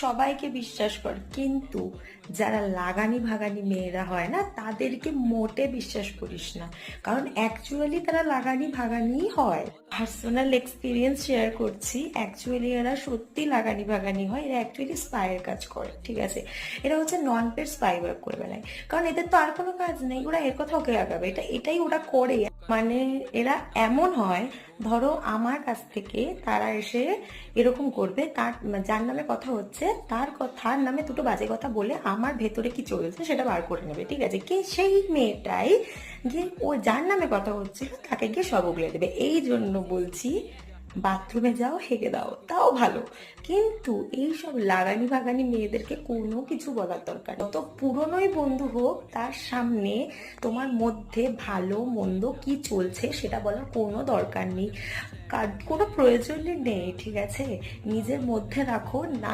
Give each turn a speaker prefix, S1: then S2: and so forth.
S1: সবাইকে বিশ্বাস কর, কিন্তু যারা লাগানি ভাগানি মেয়েরা হয় না তাদেরকে মোটে বিশ্বাস করিস না, কারণ অ্যাকচুয়ালি তারা লাগানি ভাগানি হয়। পার্সোনাল এক্সপিরিয়েন্স শেয়ার করছি, অ্যাকচুয়ালি এরা সত্যি লাগানি ভাগানি হয়, এরা অ্যাকচুয়ালি স্পাইয়ের কাজ করে, ঠিক আছে? এরা হচ্ছে নন পেড স্পাই ওয়ার্ক করে বেড়ায়, কারণ এদের তো আর কোনো কাজ নেই, ওরা এর কথা ওকে আগাবে, এটাই ওরা করে। মানে এরা এমন হয়, ধরো আমার কাছ থেকে তারা এসে এরকম করবে, তার যার নামে কথা হচ্ছে তার নামে দুটো বাজে কথা বলে আমার ভেতরে কি চলছে সেটা বার করে নেবে, ঠিক আছে? কি সেই মেয়েটাই গিয়ে ও যার নামে কথা হচ্ছিল তাকে গিয়ে সব উগলে দেবে। এই জন্য বলছি, বাথরুমে যাও, হেগে দাও, তাও ভালো, কিন্তু এই সব লাগানি ভাগানি মেয়েদেরকে কোনো কিছু বলার দরকার নেই। তো পুরনোই বন্ধু হোক, তার সামনে তোমার মধ্যে ভালো মন্দ কি চলছে সেটা বলার কোনো দরকার নেই, কোনো প্রয়োজনই নেই, ঠিক আছে? নিজের মধ্যে রাখো না।